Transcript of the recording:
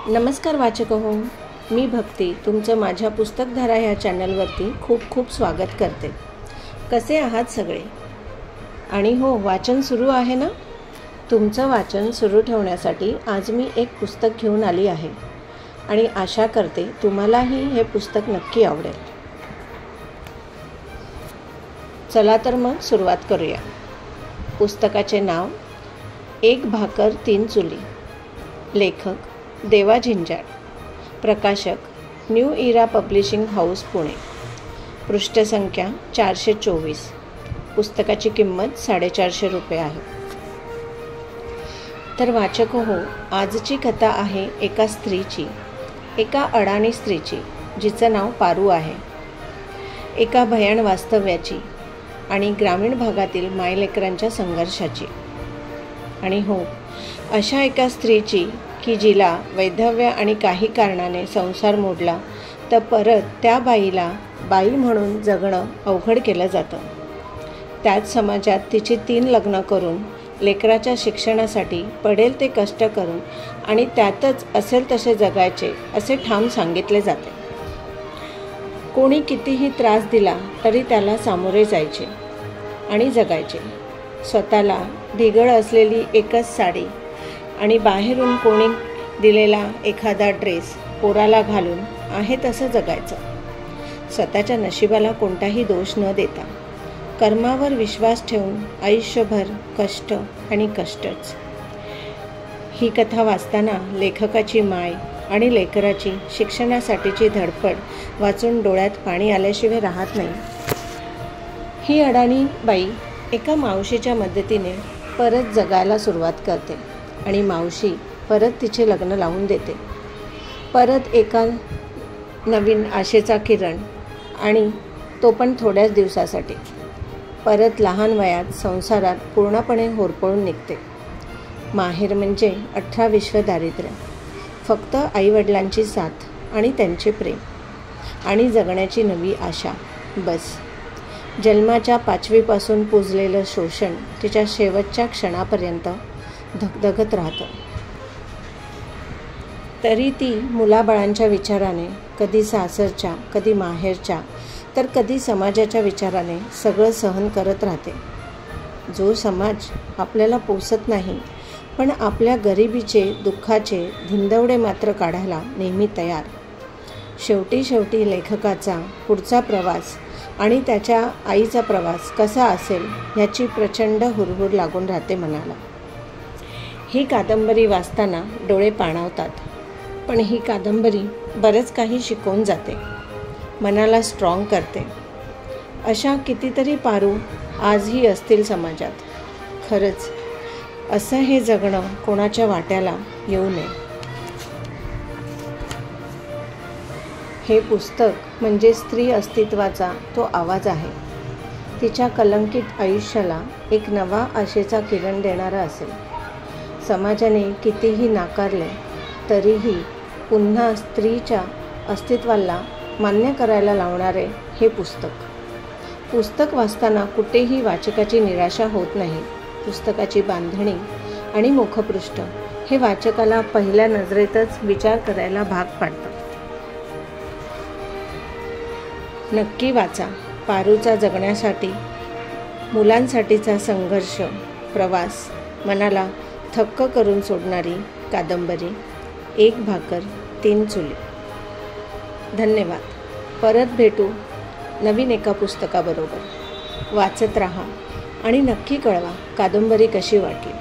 नमस्कार वाचक हो, मी भक्ती तुमचं माझ्या पुस्तकधारा ह्या चॅनलवरती खूप खूप स्वागत करते। कसे आहात सगळे? आणि हो, वाचन सुरू आहे ना? तुमचं वाचन सुरू ठेवण्यासाठी आज मी एक पुस्तक घेऊन आली आहे आणि आशा करते तुम्हालाही हे पुस्तक नक्की आवडेल। चला तर मग सुरुवात करूया। पुस्तकाचे नाव एक भाकर तीन चुली, लेखक देवा झिंजाळ, प्रकाशक न्यू इरा पब्लिशिंग हाऊस पुणे, पृष्ठसंख्या 424, पुस्तकाची किंमत 450 रुपये आहे। तर वाचक हो, आजची कथा आहे एका स्त्रीची, एका अडाणी स्त्रीची जिचं नाव पारू आहे, एका भयाण वास्तव्याची आणि ग्रामीण भागातील मायलेकरांच्या संघर्षाची। आणि हो, अशा एका स्त्रीची की जिला वैधव्य आणि काही कारणाने संसार मोडला तर परत त्या बाईला बाई म्हणून जगणं अवघड केलं जातं। त्याच समाजात तिची 3 लग्न करून लेकराच्या शिक्षणासाठी पडेल ते कष्ट करून आणि त्यातच असेल तसे जगायचे असे ठाम सांगितले जाते। कोणी कितीही त्रास दिला तरी त्याला सामोरे जायचे आणि जगायचे। स्वतःला ढिगळ असलेली एकच साडी आणि बाहेरून कोणी दिलेला एखादा ड्रेस पोराला घालून आहे तसं जगायचं। स्वतःच्या नशिबाला कोणताही दोष न देता कर्मावर विश्वास ठेवून आयुष्यभर कष्ट आणि कष्टच। ही कथा वाचताना लेखकाची माय आणि लेकराची शिक्षणासाठीची धडपड वाचून डोळ्यात पाणी आल्याशिवाय राहत नाही। ही अडाणी बाई एका मावशीच्या मदतीने परत जगायला सुरुवात करते आणि मावशी परत तिचे लग्न लावून देते। परत एका नवीन आशेचा किरण, आणि तो पण थोड्याच दिवसासाठी। परत लहान वयात संसारात पूर्णपणे होरपळून निघते। माहेर म्हणजे 18 विश्व दारिद्र्य, फक्त आईवडिलांची साथ आणि त्यांचे प्रेम आणि जगण्याची नवी आशा, बस। जन्माच्या 5वीपासून पुजलेलं शोषण तिच्या शेवटच्या क्षणापर्यंत धगधगत राहतं। तरी ती मुलाबाळांच्या विचाराने, कधी सासरच्या, कधी माहेरच्या, तर कधी समाजाच्या विचाराने सगळं सहन करत राहते। जो समाज आपल्याला पोसत नाही पण आपल्या गरिबीचे, दुःखाचे धिंदवडे मात्र काढायला नेहमी तयार। शेवटी लेखकाचा पुढचा प्रवास आणि त्याच्या आईचा प्रवास कसा असेल ह्याची प्रचंड हुरहुर लागून राहते मनाला। ही कादंबरी वाचताना डोळे पाणावतात, पण ही कादंबरी बरंच काही शिकवून जाते, मनाला स्ट्रॉंग करते। अशा कितीतरी पारू आजही असतील समाजात। खरंच असं हे जगणं कोणाच्या वाट्याला येऊ नये। हे पुस्तक म्हणजे स्त्री अस्तित्वाचा तो आवाज आहे। तिच्या कलंकित आयुष्याला एक नवा आशेचा किरण देणारा असेल। समाजाने कितीही नाकारले तरीही पुन्हा स्त्रीच्या अस्तित्वाला मान्य करायला लावणारे हे पुस्तक वाचताना कुठेही वाचकाची निराशा होत नाही। पुस्तकाची बांधणी आणि मुखपृष्ठ हे वाचकाला पहिल्या नजरेतच विचार करायला भाग पाडतं। नक्की वाचा। पारूचा जगण्यासाठी, मुलांसाठीचा संघर्ष, प्रवास, मनाला थक्क करून सोडणारी कादंबरी एक भाकर तीन चुली। धन्यवाद। परत भेटू नवीन एका पुस्तकाबरोबर। वाचत राहा आणि नक्की कळवा कादंबरी कशी वाटली।